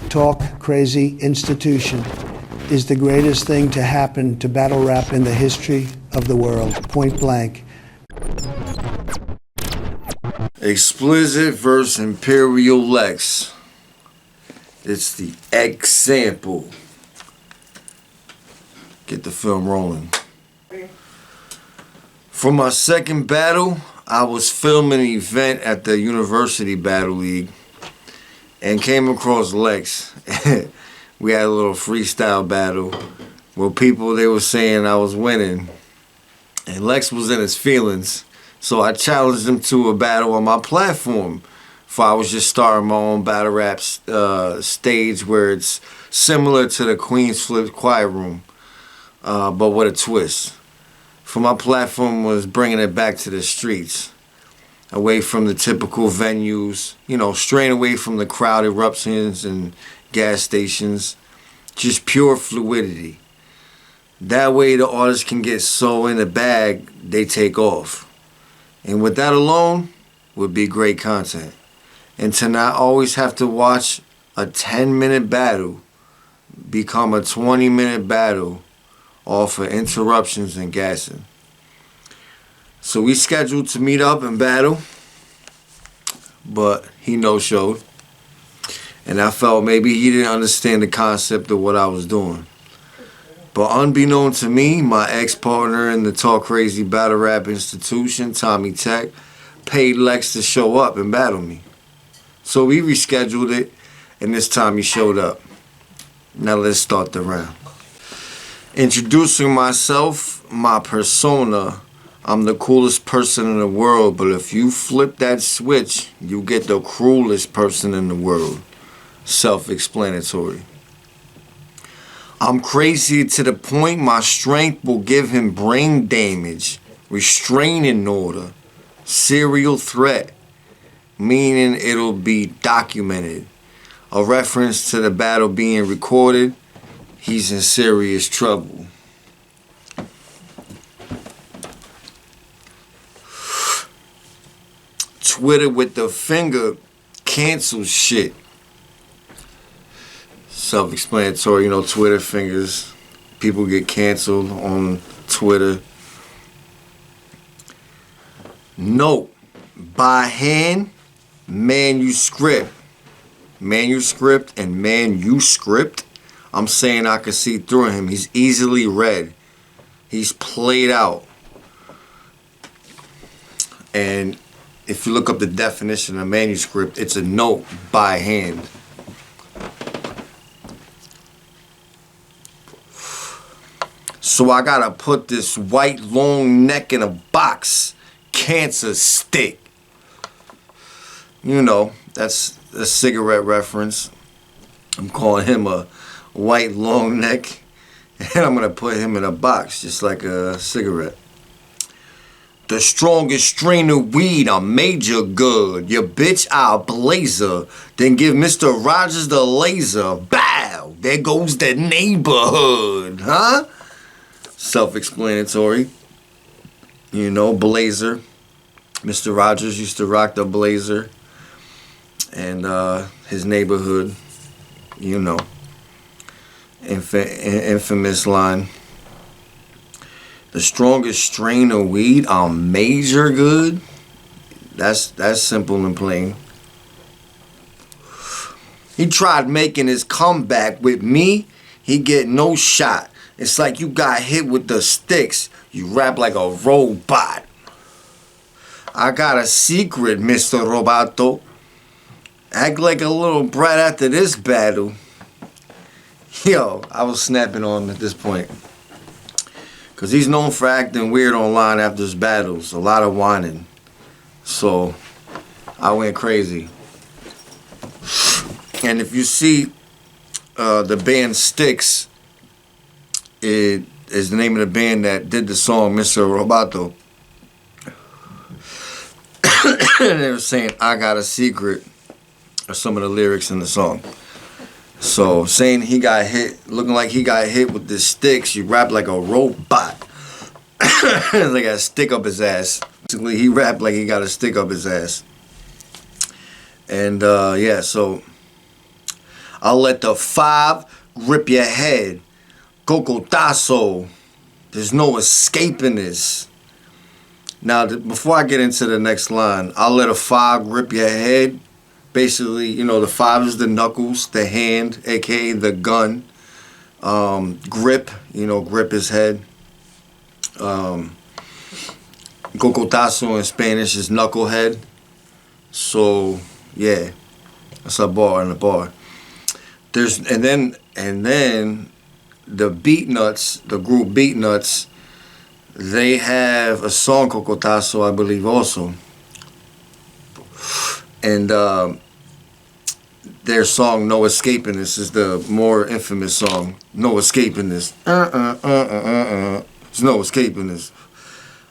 Talk Crazy Institution is the greatest thing to happen to battle rap in the history of the world, point blank. Explicit versus Imperial Lex. It's the example. Get the film rolling. For my second battle, I was filming an event at the University Battle League and came across Lex. We had a little freestyle battle where they were saying I was winning. And Lex was in his feelings. So I challenged him to a battle on my platform. For I was just starting my own battle rap stage where it's similar to the Queen's Flip Quiet Room, but with a twist. For my platform was bringing it back to the streets, away from the typical venues, you know, straying away from the crowd eruptions and gas stations, just pure fluidity. That way the artists can get so in the bag, they take off. And with that alone, would be great content. And to not always have to watch a 10-minute battle become a 20-minute battle off of interruptions and gassing. So we scheduled to meet up and battle, but he no-showed. And I felt maybe he didn't understand the concept of what I was doing. But unbeknown to me, my ex-partner in the Talk Crazy Battle Rap Institution, Tommy Tech, paid Lex to show up and battle me. So we rescheduled it, and this time he showed up. Now let's start the round. Introducing myself, my persona. I'm the coolest person in the world, but if you flip that switch, you get the cruelest person in the world. Self-explanatory. I'm crazy to the point my strength will give him brain damage. Restraining order. Serial threat. Meaning it'll be documented. A reference to the battle being recorded. He's in serious trouble. Twitter with the finger cancels shit. Self-explanatory, you know, Twitter fingers. People get canceled on Twitter. Note, by hand, manuscript. Manuscript and manuscript. I'm saying I can see through him. He's easily read. He's played out. And if you look up the definition of manuscript, it's a note by hand. So I gotta put this white long neck in a box. Cancer stick. You know, that's a cigarette reference. I'm calling him a white long neck. And I'm gonna put him in a box, just like a cigarette. The strongest strain of weed, I'm major good. Your bitch, I'll blazer. Then give Mr. Rogers the laser. Bow! There goes the neighborhood. Huh? Self-explanatory. You know, blazer. Mr. Rogers used to rock the blazer. And his neighborhood, you know. Infamous line. The strongest strain of weed, I'm major good. That's simple and plain. He tried making his comeback with me. He get no shot. It's like you got hit with the sticks. You rap like a robot. I got a secret, Mr. Roboto. Act like a little brat after this battle. Yo, I was snapping on him at this point. Because he's known for acting weird online after his battles. A lot of whining. So, I went crazy. And if you see the band Styx, it is the name of the band that did the song Mr. Roboto. And they were saying, I got a secret, are some of the lyrics in the song. So, saying he got hit, looking like he got hit with the sticks, you rap like a robot. Like a stick up his ass. Basically, he rapped like he got a stick up his ass. And, yeah, so I'll let the 5 rip your head. Cocotazo. There's no escaping this. Now, before I get into the next line, I'll let a 5 rip your head. Basically, you know, the 5 is the knuckles, the hand, aka the gun. Grip, you know, grip his head. Cocotazo in Spanish is knucklehead. So, yeah, that's a bar and a bar. And then the Beat Nuts, the group Beat Nuts, they have a song Cocotazo, I believe, also. And their song No Escaping This is the more infamous song. No Escaping This. There's no escaping this.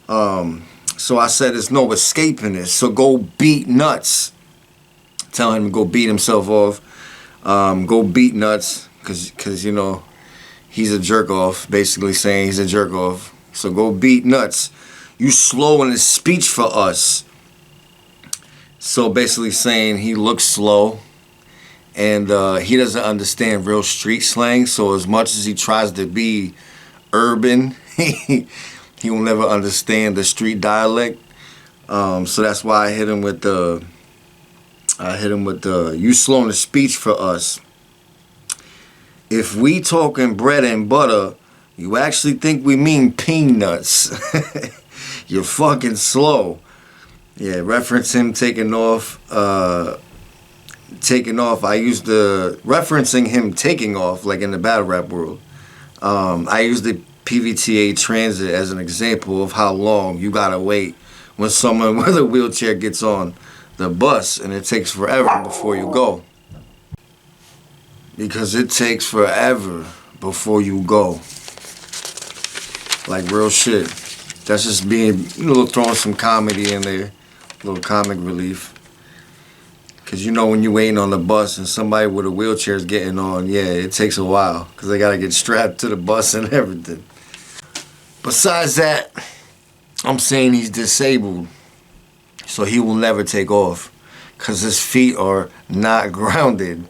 So I said there's no escaping this. So go beat Nuts. Tell him to go beat himself off. Go beat Nuts, cause you know he's a jerk off. Basically saying he's a jerk off. So go beat Nuts. You slow in his speech for us. So basically saying he looks slow, and he doesn't understand real street slang. So as much as he tries to be urban, he will never understand the street dialect. So that's why I hit him with the you slowing the speech for us. If we talking bread and butter, you actually think we mean peanuts. You're fucking slow. Yeah, reference him taking off. I used the referencing him taking off, like in the battle rap world. I used the PVTA Transit as an example of how long you gotta wait when someone with a wheelchair gets on the bus, and it takes forever before you go. Because it takes forever before you go. Like real shit. That's just being, throwing some comedy in there. A little comic relief. Because you know when you're waiting on the bus and somebody with a wheelchair is getting on, yeah, it takes a while. Because they got to get strapped to the bus and everything. Besides that, I'm saying he's disabled. So he will never take off. Because his feet are not grounded.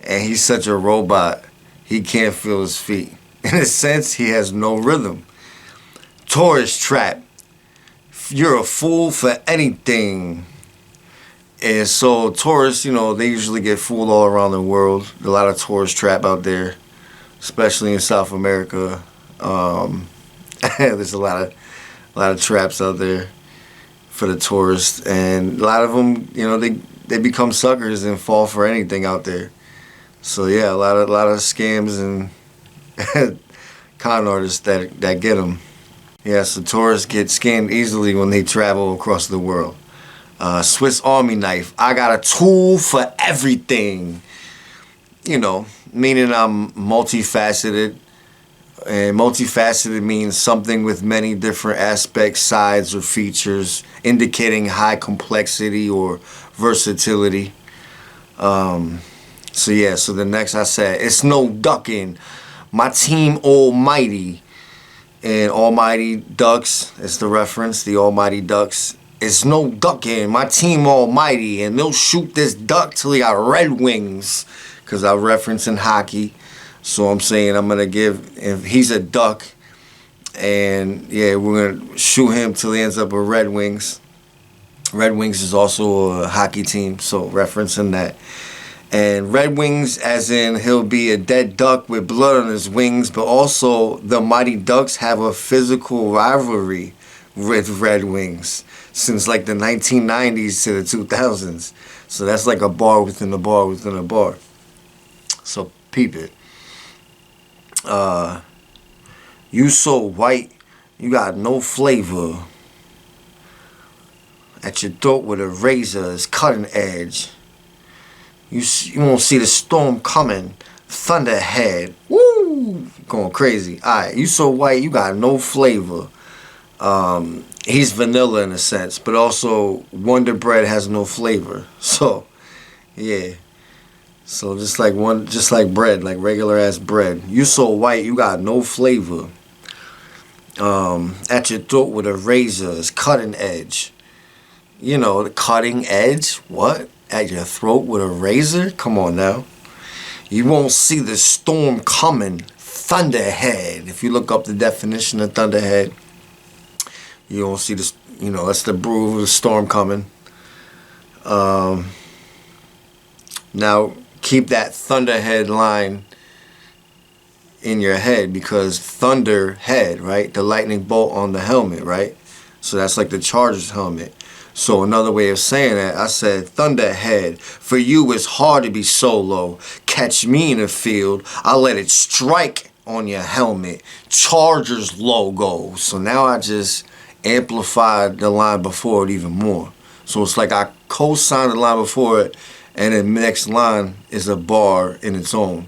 And he's such a robot, he can't feel his feet. In a sense, he has no rhythm. Tourist trap. You're a fool for anything. And so tourists, they usually get fooled all around the world. A lot of tourist trap out there, especially in South America. There's a lot of traps out there for the tourists, and a lot of them, they become suckers and fall for anything out there. So yeah, a lot of scams and con artists that get them. Yeah, so tourists get scammed easily when they travel across the world. Swiss Army knife. I got a tool for everything. Meaning I'm multifaceted. And multifaceted means something with many different aspects, sides, or features, indicating high complexity or versatility. So the next I said, it's no ducking. My team almighty. And Almighty Ducks is the reference, the Almighty Ducks. It's no ducking. My team almighty. And they'll shoot this duck till he got red wings. Because I'm referencing hockey. So I'm saying I'm going to give, if he's a duck, and yeah, we're going to shoot him till he ends up with red wings. Red Wings is also a hockey team, so referencing that. And Red Wings as in he'll be a dead duck with blood on his wings, but also the Mighty Ducks have a physical rivalry with Red Wings since like the 1990s to the 2000s. So that's like a bar within a bar within a bar. So peep it. You so white, you got no flavor. At your throat with a razor is cutting edge. You won't see the storm coming. Thunderhead. Woo! Going crazy. Alright, you so white, you got no flavor. He's vanilla in a sense, but also Wonder Bread has no flavor. So, yeah. So just like bread, like regular ass bread. You so white, you got no flavor. At your throat with a razor is cutting edge. The cutting edge? What? At your throat with a razor? Come on now. You won't see the storm coming. Thunderhead. If you look up the definition of thunderhead, you won't see this. You know, that's the brew of the storm coming. Now, keep that thunderhead line in your head, because thunderhead, right? The lightning bolt on the helmet, right? So that's like the Chargers helmet. So another way of saying that, I said, thunderhead, for you it's hard to be solo. Catch me in the field, I'll let it strike on your helmet. Chargers logo. So now I just amplified the line before it even more. So it's like I co-signed the line before it, and the next line is a bar in its own.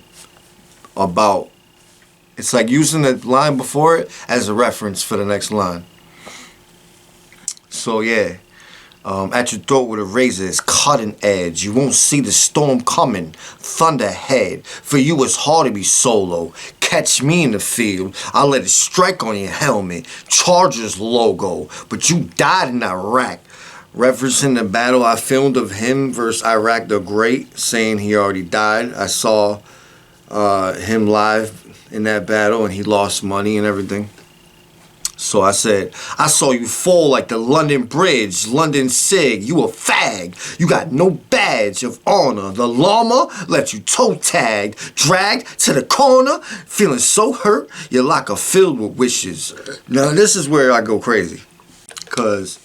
About, it's like using the line before it as a reference for the next line. So yeah, at your throat with a razor is cutting edge. You won't see the storm coming. Thunderhead, for you it's hard to be solo. Catch me in the field, I'll let it strike on your helmet. Chargers logo, but you died in Iraq. Referencing the battle I filmed of him versus Iraq the Great, saying he already died. I saw him live in that battle, and he lost money and everything. So I said, I saw you fall like the London Bridge, London Sig. You a fag. You got no badge of honor. The llama let you toe tagged, dragged to the corner, feeling so hurt, your locker filled with wishes. Now this is where I go crazy, because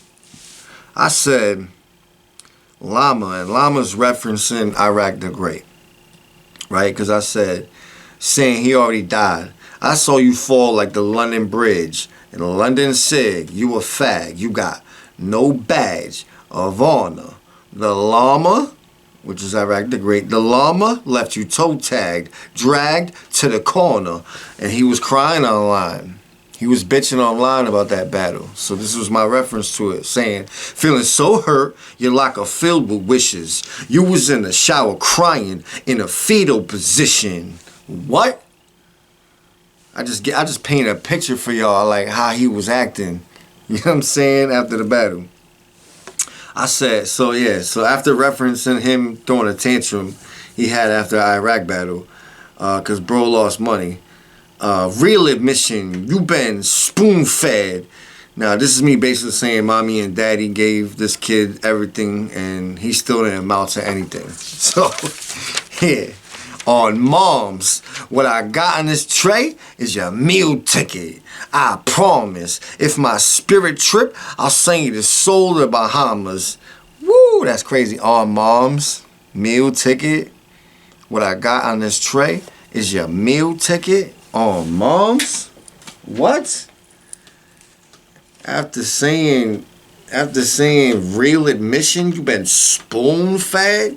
I said llama, and llama's referencing Iraq the Great, right? Because I said, saying he already died. I saw you fall like the London Bridge in London Sig. You a fag. You got no badge of honor. The llama, which is Iraq the Great, the llama left you toe tagged, dragged to the corner, and he was crying online. He was bitching online about that battle. So this was my reference to it, saying, feeling so hurt, your locker filled with wishes. You was in the shower crying in a fetal position. What? I just painted a picture for y'all, like how he was acting. You know what I'm saying? After the battle. I said, so yeah, so after referencing him throwing a tantrum he had after the Iraq battle, because bro lost money. Real admission, you been spoon-fed. Now, this is me basically saying mommy and daddy gave this kid everything, and he still didn't amount to anything. So, yeah. On moms, what I got on this tray is your meal ticket. I promise, if my spirit trip, I'll send you the soul to the Bahamas. Woo, that's crazy. On moms, meal ticket. What I got on this tray is your meal ticket. On moms? What? After saying real admission, you been spoon-fed?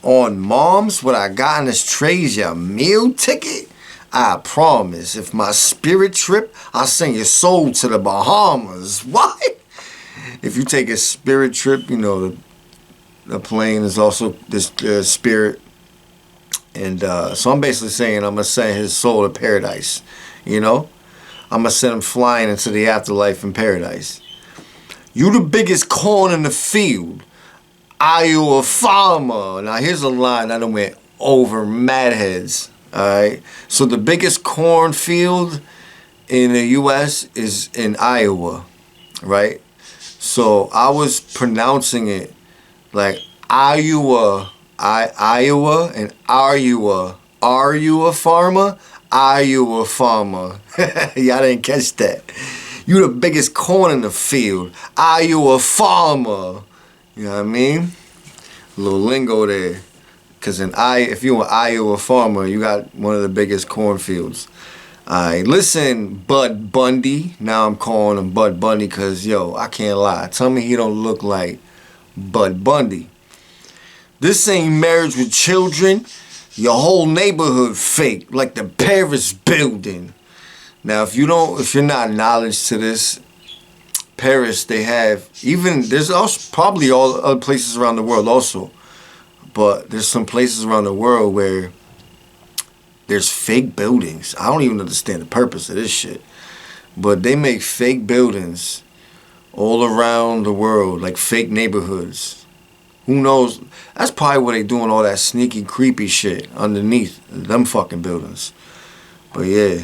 On moms, what I got on this tray is your meal ticket. I promise, if my spirit trip, I'll send your soul to the Bahamas. What? If you take a spirit trip, you know, the plane is also this spirit. And so I'm basically saying I'm going to send his soul to paradise, you know? I'm going to send him flying into the afterlife in paradise. You the biggest corn in the field. Are you a farmer? Now here's a line I done went over mad heads, alright? So the biggest cornfield in the U.S. is in Iowa, right? So I was pronouncing it like Iowa, Iowa, and are you a farmer? Are you a farmer? Y'all didn't catch that. You the biggest corn in the field. Are you a farmer? You know what I mean? A little lingo there. Because if you're an Iowa farmer, you got one of the biggest cornfields. Alright, listen, Bud Bundy. Now I'm calling him Bud Bundy because, yo, I can't lie. Tell me he don't look like Bud Bundy. This ain't marriage with children. Your whole neighborhood fake, like the Paris building. Now, if you're not knowledge to this, Paris, they have, there's also probably all other places around the world also, but there's some places around the world where there's fake buildings. I don't even understand the purpose of this shit, but they make fake buildings all around the world, like fake neighborhoods. Who knows? That's probably where they doing all that sneaky, creepy shit underneath them fucking buildings. But yeah.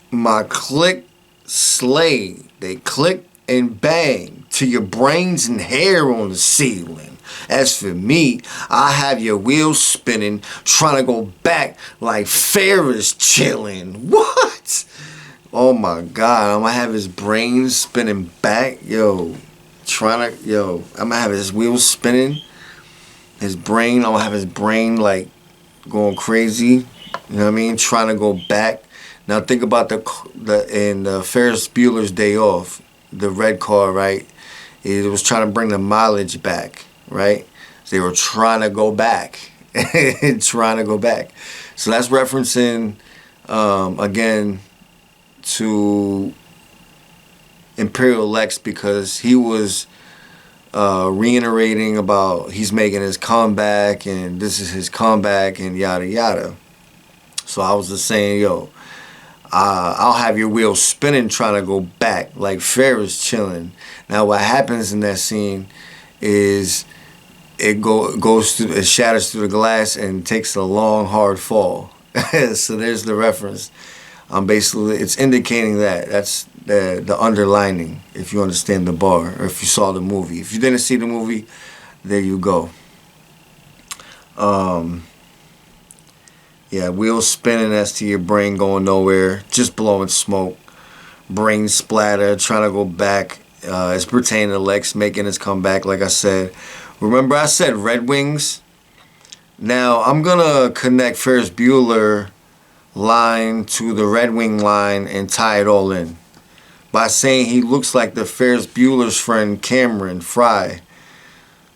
My click slay. They click and bang to your brains and hair on the ceiling. As for me, I have your wheels spinning, trying to go back like Ferris chilling. What? Oh my God, I'm gonna have his brain spinning back. I'm gonna have his wheels spinning. His brain, I'm gonna have his brain like going crazy. You know what I mean? Trying to go back. Now think about the Ferris Bueller's Day Off, the red car, right? It was trying to bring the mileage back, right? So they were trying to go back, trying to go back. So that's referencing again to Imperial Lex, because he was reiterating about he's making his comeback and this is his comeback and yada yada. So I was just saying, I'll have your wheels spinning trying to go back like Ferris chilling. Now what happens in that scene is it shatters through the glass and takes a long hard fall. So there's the reference. Basically it's indicating that's the underlining, if you understand the bar or if you saw the movie. If you didn't see the movie, there you go. Yeah, wheels spinning as to your brain going nowhere, just blowing smoke, brain splatter, trying to go back. It's pertaining to Lex making his comeback, like I said. Remember I said Red Wings? Now I'm gonna connect Ferris Bueller line to the Red Wing line and tie it all in by saying he looks like the Ferris Bueller's friend Cameron Fry.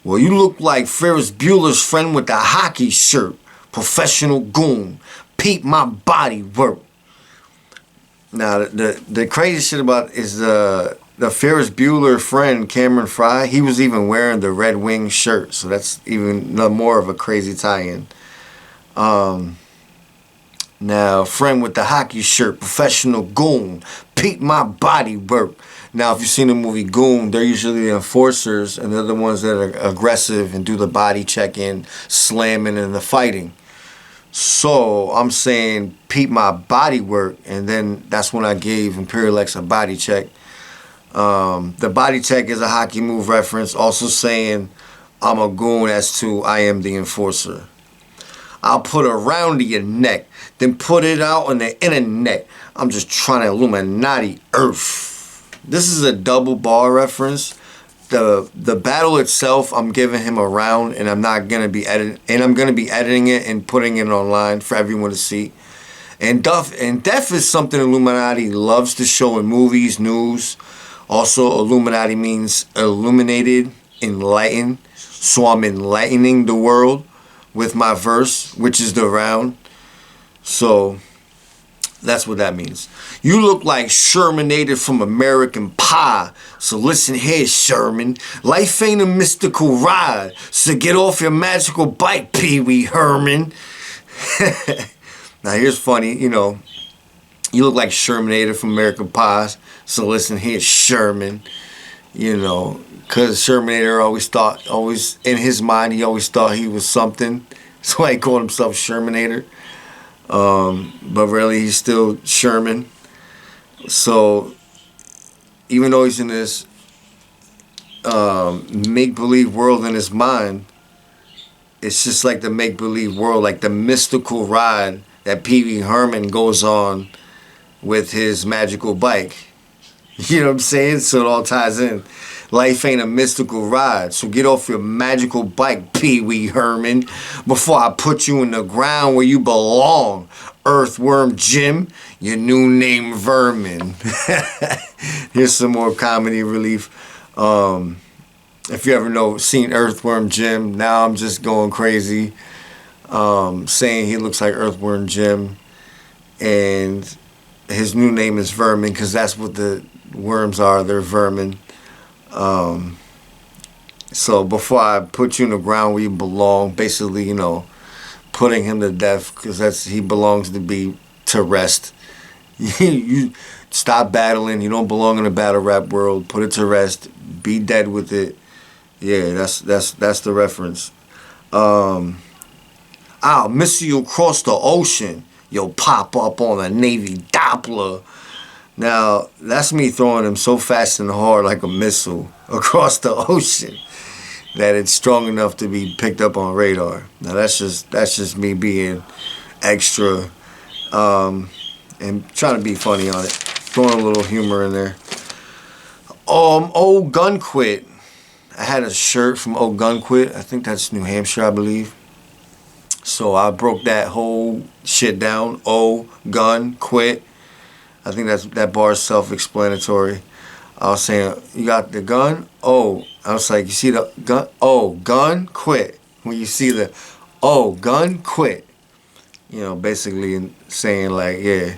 Well, you look like Ferris Bueller's friend with the hockey shirt. Professional goon. Peep my body work. Now, the crazy shit about is the Ferris Bueller friend, Cameron Fry, he was even wearing the Red Wing shirt. So that's even more of a crazy tie-in. Now, friend with the hockey shirt, professional goon. Peep my body work. Now, if you've seen the movie Goon, they're usually the enforcers, and they're the ones that are aggressive and do the body check-in, slamming, and the fighting. So I'm saying peep my body work, and then that's when I gave Imperial Lex a body check. The body check is a hockey move reference, also saying I'm a goon as to I am the enforcer. I'll put it around your neck, then put it out on the internet. I'm just trying to Illuminati Earth. This is a double bar reference. The battle itself, I'm giving him a round, and I'm not gonna be editing it and putting it online for everyone to see. And death is something Illuminati loves to show in movies, news. Also, Illuminati means illuminated, enlightened. So I'm enlightening the world with my verse, which is the round. So that's what that means. You look like Shermanator from American Pie. So listen here, Sherman. Life ain't a mystical ride. So get off your magical bike, Pee Wee Herman. Now here's funny, you look like Shermanator from American Pie. So listen here, Sherman. Because Shermanator always in his mind, he always thought he was something. So he called himself Shermanator. But really he's still Sherman. So even though he's in this make-believe world in his mind, it's just like the make-believe world, like the mystical ride that Pee Wee Herman goes on with his magical bike. You know what I'm saying? So it all ties in. Life ain't a mystical ride, so get off your magical bike, Pee Wee Herman, before I put you in the ground where you belong. Earthworm Jim, your new name Vermin. Here's some more comedy relief. If you ever seen Earthworm Jim, now I'm just going crazy, saying he looks like Earthworm Jim, and his new name is Vermin because that's what the worms are. They're vermin. So before I put you in the ground where you belong, basically, putting him to death because he belongs to rest. You stop battling. You don't belong in the battle rap world. Put it to rest. Be dead with it. Yeah, that's the reference. I'll miss you across the ocean. You'll pop up on a Navy Doppler. Now, that's me throwing him so fast and hard like a missile across the ocean that it's strong enough to be picked up on radar. Now, that's just me being extra and trying to be funny on it. Throwing a little humor in there. Old Gun Quit. I had a shirt from Old Gun Quit. I think that's New Hampshire, I believe. So I broke that whole shit down. Old Gun Quit. I think that bar is self-explanatory. I was saying, you got the gun? Oh. I was like, you see the gun? Oh, gun, quit. When you see the, oh, gun, quit. You know, basically saying like, yeah,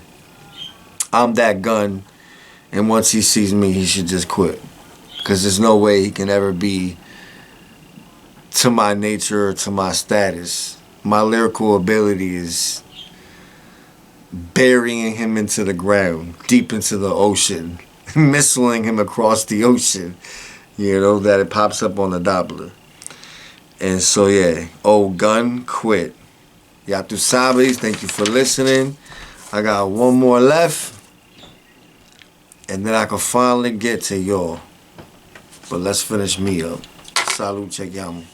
I'm that gun. And once he sees me, he should just quit. Because there's no way he can ever be to my nature or to my status. My lyrical ability is burying him into the ground, deep into the ocean, missiling him across the ocean, you know, that it pops up on the Doppler. And so, yeah, Old Gun Quit. Ya tu sabes, thank you for listening. I got one more left, and then I can finally get to y'all. But let's finish me up. Salud, chequeamos.